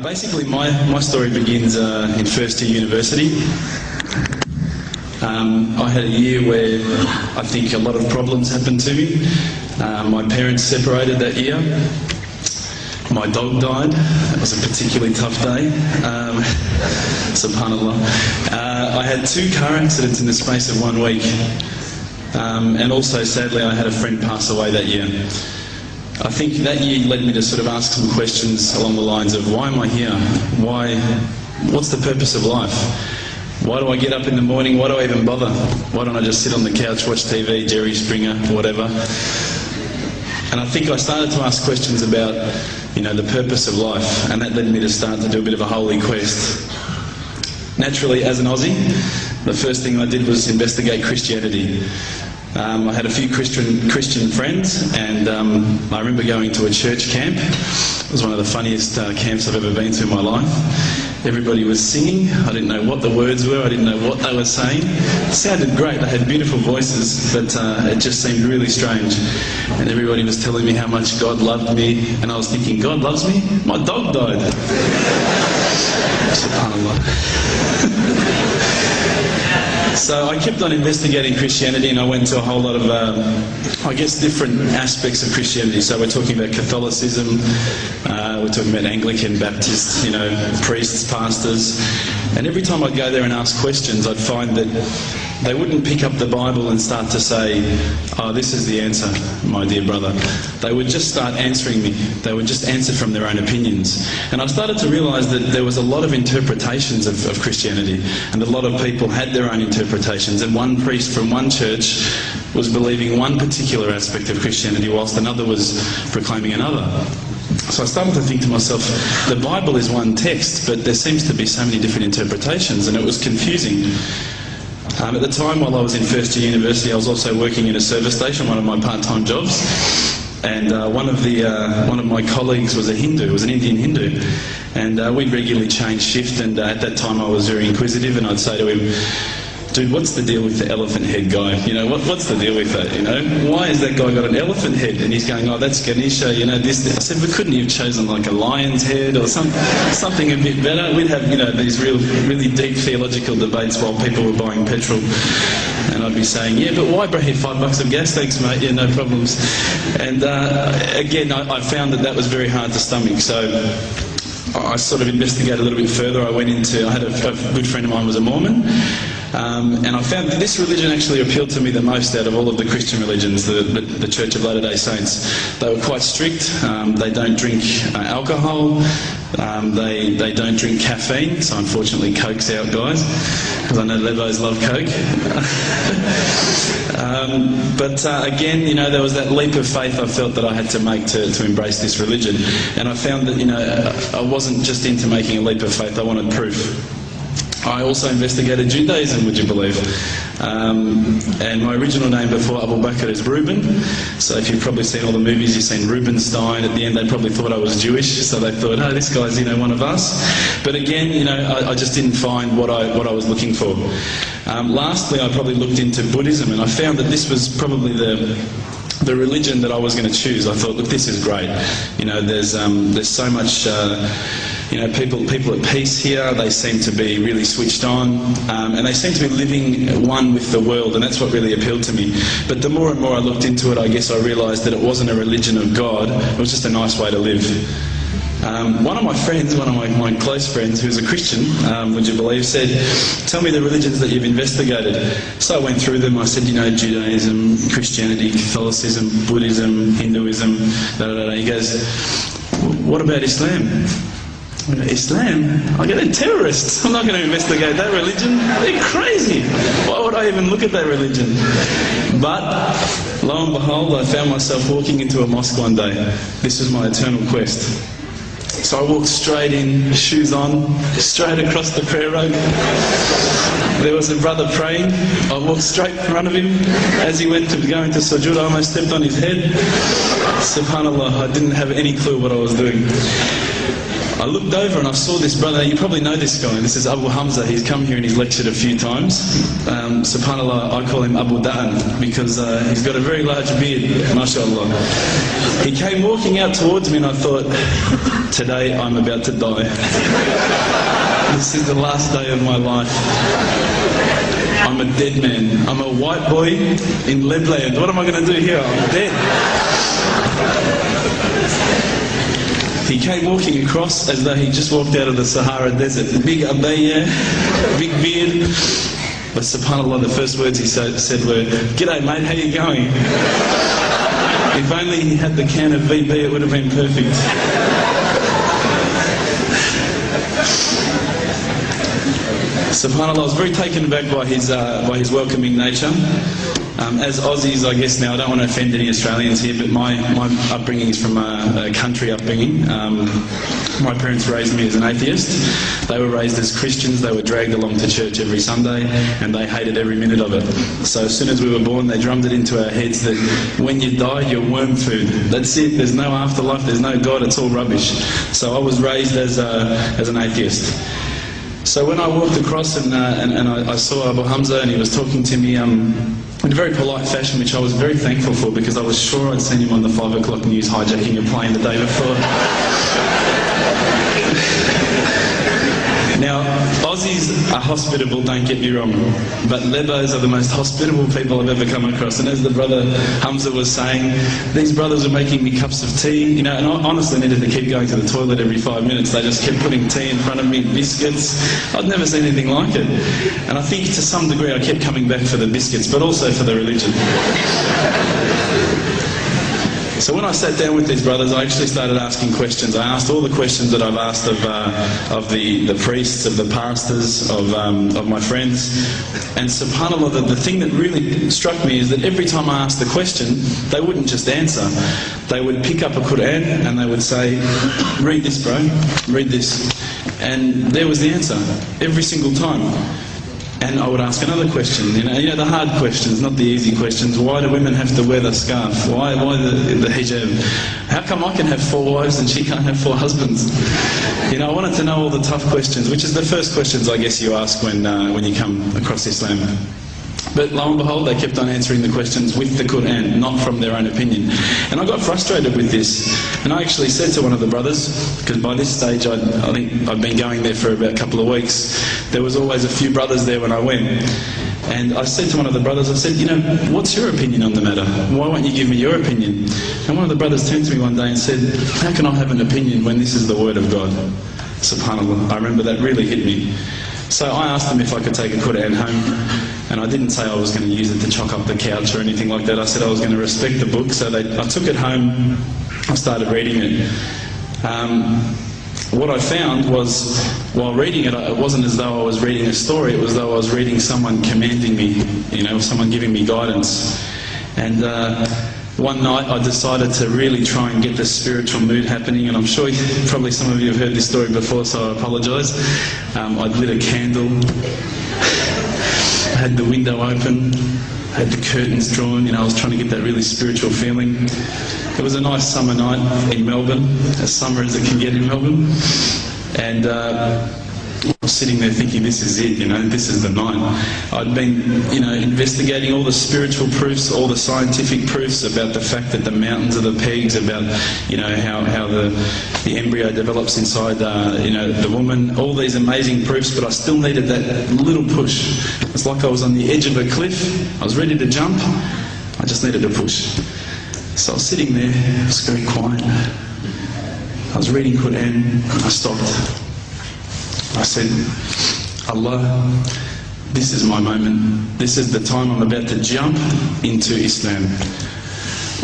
Basically, my story begins in first year university. I had a year where I think a lot of problems happened to me. My parents separated that year. My dog died. It was a particularly tough day. Subhanallah. I had 2 car accidents in the space of 1 week. And also, sadly, I had a friend pass away that year. I think that year led me to sort of ask some questions along the lines of, why am I here? What's the purpose of life? Why do I get up in the morning? Why do I even bother? Why don't I just sit on the couch, watch TV, Jerry Springer, whatever? And I think I started to ask questions about, the purpose of life, and that led me to start to do a bit of a holy quest. Naturally, as an Aussie, the first thing I did was investigate Christianity. I had a few Christian friends, and I remember going to a church camp. It was one of the funniest camps I've ever been to in my life. Everybody was singing. I didn't know what the words were. I didn't know what they were saying. It sounded great. They had beautiful voices, but it just seemed really strange. And everybody was telling me how much God loved me, and I was thinking, God loves me? My dog died. SubhanAllah. So I kept on investigating Christianity, and I went to a whole lot of, different aspects of Christianity. So we're talking about Catholicism, we're talking about Anglican, Baptist, priests, pastors. And every time I'd go there and ask questions, I'd find that they wouldn't pick up the Bible and start to say, oh, this is the answer, my dear brother. They would just start answering me. They would just answer from their own opinions. And I started to realise that there was a lot of interpretations of Christianity, and a lot of people had their own interpretations, and one priest from one church was believing one particular aspect of Christianity whilst another was proclaiming another. So I started to think to myself, the Bible is one text, but there seems to be so many different interpretations, and it was confusing. At the time, while I was in first year university, I was also working in a service station, one of my part-time jobs. And one of my colleagues was a Hindu, was an Indian Hindu. And we regularly changed shift, and at that time I was very inquisitive, and I'd say to him, dude, what's the deal with the elephant head guy? What's the deal with that, Why has that guy got an elephant head? And he's going, oh, that's Ganesha, this. I said, but couldn't you have chosen like a lion's head or something a bit better? We'd have, these really deep theological debates while people were buying petrol. And I'd be saying, yeah, but why bring $5 of gas? Thanks, mate. Yeah, no problems. And again, I found that was very hard to stomach. So I sort of investigated a little bit further. I had a good friend of mine was a Mormon. And I found that this religion actually appealed to me the most out of all of the Christian religions, the Church of Latter-day Saints. They were quite strict. They don't drink alcohol. They don't drink caffeine. So unfortunately, Coke's out, guys, because I know Levos love Coke. But again, there was that leap of faith I felt that I had to make to embrace this religion. And I found that, I wasn't just into making a leap of faith, I wanted proof. I also investigated Judaism, would you believe? And my original name before Abu Bakr is Reuben. So if you've probably seen all the movies, you've seen Reubenstein. At the end, they probably thought I was Jewish, so they thought, oh, this guy's, one of us. But again, I just didn't find what I was looking for. Lastly, I probably looked into Buddhism, and I found that this was probably the religion that I was going to choose. I thought, look, this is great. There's so much. People at peace here. They seem to be really switched on, and they seem to be living one with the world, and that's what really appealed to me. But the more and more I looked into it, I guess I realised that it wasn't a religion of God. It was just a nice way to live. One of my friends, one of my close friends, who's a Christian, would you believe, said, tell me the religions that you've investigated. So I went through them. I said, Judaism, Christianity, Catholicism, Buddhism, Hinduism, He goes, what about Islam? Islam? They're terrorists. I'm not going to investigate that religion. They're crazy. Why would I even look at that religion? But lo and behold, I found myself walking into a mosque one day. This was my eternal quest. So I walked straight in, shoes on, straight across the prayer rug. There was a brother praying. I walked straight in front of him. As he went to go into sujood, I almost stepped on his head. SubhanAllah, I didn't have any clue what I was doing. I looked over and I saw this brother. You probably know this guy. This is Abu Hamza. He's come here and he's lectured a few times. SubhanAllah, I call him Abu Da'an because he's got a very large beard, mashallah. He came walking out towards me and I thought, today I'm about to die. This is the last day of my life. I'm a dead man. I'm a white boy in Lebland. What am I going to do here? I'm dead. He came walking across as though he just walked out of the Sahara Desert. Big abaya, big beard. But subhanAllah, the first words he said were, "G'day mate, how you going?" If only he had the can of VB, it would have been perfect. SubhanAllah, I was very taken aback by his welcoming nature. As Aussies, I guess now, I don't want to offend any Australians here, but my upbringing is from a country upbringing. My parents raised me as an atheist. They were raised as Christians. They were dragged along to church every Sunday, and they hated every minute of it. So as soon as we were born, they drummed it into our heads that when you die, you're worm food. That's it. There's no afterlife. There's no God. It's all rubbish. So I was raised as an atheist. So when I walked across and I saw Abu Hamza and he was talking to me in a very polite fashion, which I was very thankful for because I was sure I'd seen him on the 5 o'clock news hijacking a plane the day before. Now, Aussies are hospitable, don't get me wrong, but Lebos are the most hospitable people I've ever come across. And as the brother Hamza was saying, these brothers were making me cups of tea, you know, and I honestly needed to keep going to the toilet every 5 minutes. They just kept putting tea in front of me, biscuits. I'd never seen anything like it. And I think to some degree I kept coming back for the biscuits, but also for the religion. So when I sat down with these brothers, I actually started asking questions. I asked all the questions that I've asked of the priests, of the pastors, of my friends. And subhanAllah, the thing that really struck me is that every time I asked the question, they wouldn't just answer. They would pick up a Quran and they would say, "Read this, bro, read this." And there was the answer, every single time. And I would ask another question, you know, the hard questions, not the easy questions. Why do women have to wear the scarf? Why the hijab? How come I can have 4 wives and she can't have 4 husbands? You know, I wanted to know all the tough questions, which is the first questions I guess you ask when you come across Islam. But lo and behold, they kept on answering the questions with the Quran, not from their own opinion. And I got frustrated with this. And I actually said to one of the brothers, because by this stage I think I'd been going there for about a couple of weeks, there was always a few brothers there when I went. And I said to one of the brothers, I said, you know, what's your opinion on the matter? Why won't you give me your opinion? And one of the brothers turned to me one day and said, how can I have an opinion when this is the word of God? SubhanAllah, I remember that really hit me. So I asked them if I could take a Quran home, and I didn't say I was going to use it to chalk up the couch or anything like that. I said I was going to respect the book, so I took it home, I started reading it. What I found was, while reading it, it wasn't as though I was reading a story, it was as though I was reading someone commanding me, you know, someone giving me guidance. And one night I decided to really try and get the spiritual mood happening, and I'm sure probably some of you have heard this story before, so I apologise. I'd lit a candle, I had the window open, I had the curtains drawn, you know, I was trying to get that really spiritual feeling. It was a nice summer night in Melbourne, as summer as it can get in Melbourne, and I was sitting there thinking, this is it, you know, this is the night. I'd been, you know, investigating all the spiritual proofs, all the scientific proofs about the fact that the mountains are the pegs, about, you know, how the embryo develops inside, you know, the woman, all these amazing proofs, but I still needed that little push. It's like I was on the edge of a cliff, I was ready to jump, I just needed a push. So I was sitting there, it was very quiet. I was reading Quran, I stopped. I said, Allah, this is my moment. This is the time I'm about to jump into Islam.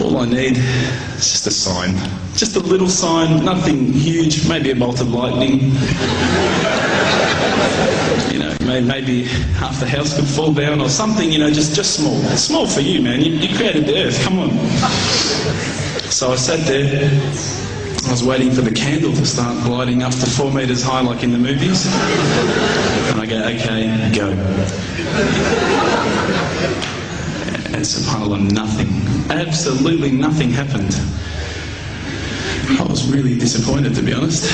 All I need is just a sign. Just a little sign, nothing huge, maybe a bolt of lightning. You know, maybe half the house could fall down or something, you know, just small. It's small for you, man. You created the earth, come on. So I sat there. I was waiting for the candle to start lighting up to 4 metres high like in the movies. And I go, okay, go. And subhanAllah, nothing. Absolutely nothing happened. I was really disappointed, to be honest.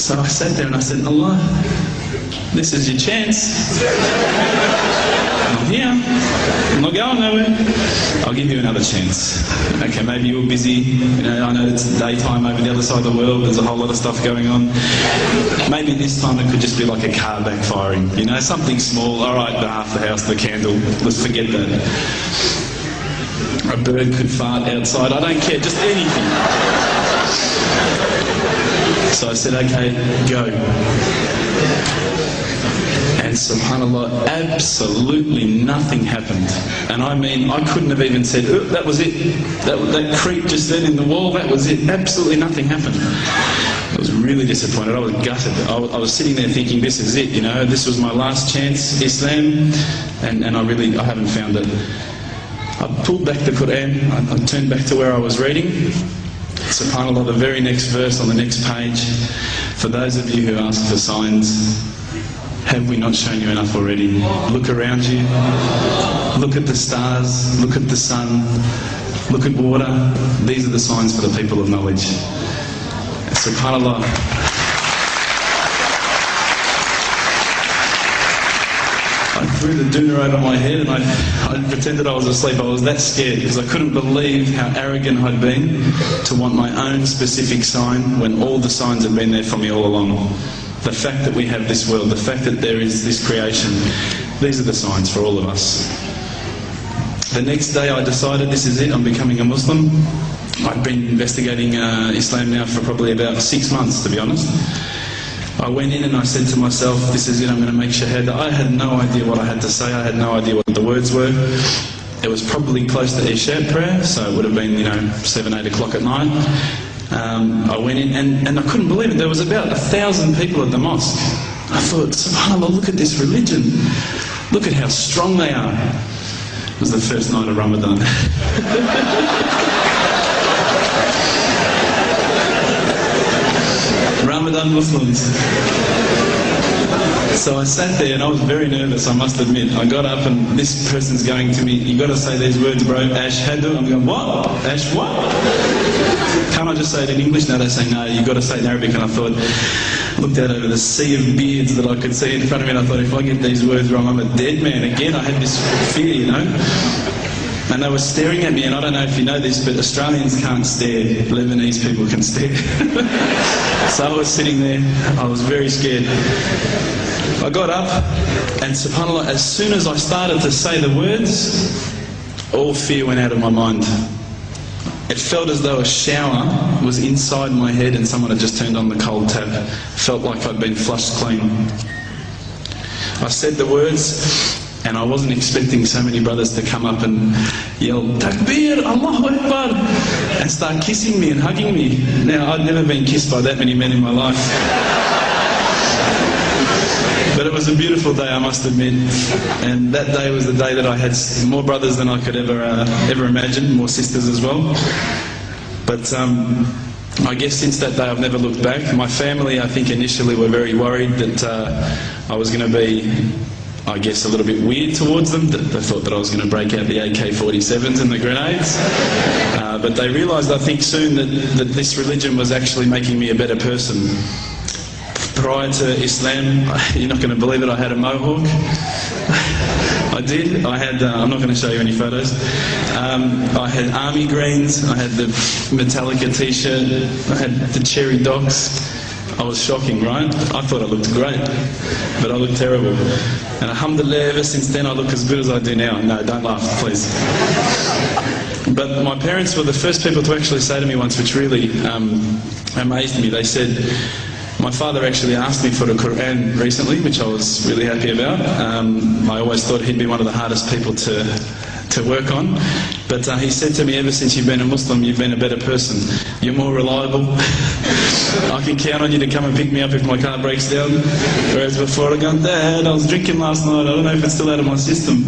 So I sat there and I said, Allah, this is your chance. I'm here. I'm not going nowhere. I'll give you another chance. Okay, maybe you're busy. You know, I know it's daytime over the other side of the world. There's a whole lot of stuff going on. Maybe this time it could just be like a car backfiring. You know, something small. All right, the half the house, the candle. Let's forget that. A bird could fart outside. I don't care. Just anything. So I said, okay, go. And subhanAllah, absolutely nothing happened. And I mean, I couldn't have even said, oh, that was it. That creep just then in the wall, that was it. Absolutely nothing happened. I was really disappointed. I was gutted. I was sitting there thinking, this is it, you know, this was my last chance, Islam, and I haven't found it. I pulled back the Quran, I turned back to where I was reading. SubhanAllah, the very next verse on the next page, for those of you who ask for signs, have we not shown you enough already? Look around you, look at the stars, look at the sun, look at water. These are the signs for the people of knowledge. SubhanAllah. I threw the doona over my head and I pretended I was asleep. I was that scared because I couldn't believe how arrogant I'd been to want my own specific sign when all the signs had been there for me all along. The fact that we have this world, the fact that there is this creation, these are the signs for all of us. The next day I decided this is it, I'm becoming a Muslim. I've been investigating Islam now for probably about 6 months, to be honest. I went in and I said to myself, this is it, I'm going to make shahada. I had no idea what I had to say, I had no idea what the words were. It was probably close to Isha prayer, so it would have been, 7, 8 o'clock at night. I went in and I couldn't believe it. There was about 1,000 people at the mosque. I thought, subhanAllah, look at this religion. Look at how strong they are. It was the first night of Ramadan. Ramadan Muslims. So I sat there and I was very nervous, I must admit. I got up and this person's going to me, you got to say these words, bro, Ashhadu. I'm going, what? Ash what? Can't I just say it in English? No, they say, no, you got to say it in Arabic. And I thought, looked out over the sea of beards that I could see in front of me, and I thought, if I get these words wrong, I'm a dead man. Again, I had this fear, And they were staring at me, and I don't know if you know this, but Australians can't stare. Lebanese people can stare. So I was sitting there, I was very scared. I got up, and subhanAllah, as soon as I started to say the words, all fear went out of my mind. It felt as though a shower was inside my head and someone had just turned on the cold tap. Felt like I'd been flushed clean. I said the words, and I wasn't expecting so many brothers to come up and yell, Takbir, Allahu Akbar, and start kissing me and hugging me. Now, I'd never been kissed by that many men in my life. But it was a beautiful day, I must admit. And that day was the day that I had more brothers than I could ever imagine, more sisters as well. But I guess since that day I've never looked back. My family, I think, initially were very worried that I was going to be, I guess, a little bit weird towards them. They thought that I was going to break out the AK-47s and the grenades. But they realised, I think, soon that this religion was actually making me a better person. Prior to Islam, you're not going to believe it, I had a mohawk. I did. I had, I'm not going to show you any photos. I had army greens, I had the Metallica t-shirt, I had the cherry docks. I was shocking, right? I thought I looked great, but I looked terrible. And alhamdulillah, ever since then I look as good as I do now. No, don't laugh, please. But my parents were the first people to actually say to me once, which really amazed me. They said, my father actually asked me for the Quran recently, which I was really happy about. I always thought he'd be one of the hardest people to work on. But he said to me, ever since you've been a Muslim, you've been a better person. You're more reliable. I can count on you to come and pick me up if my car breaks down. Whereas before I go, Dad, I was drinking last night, I don't know if it's still out of my system.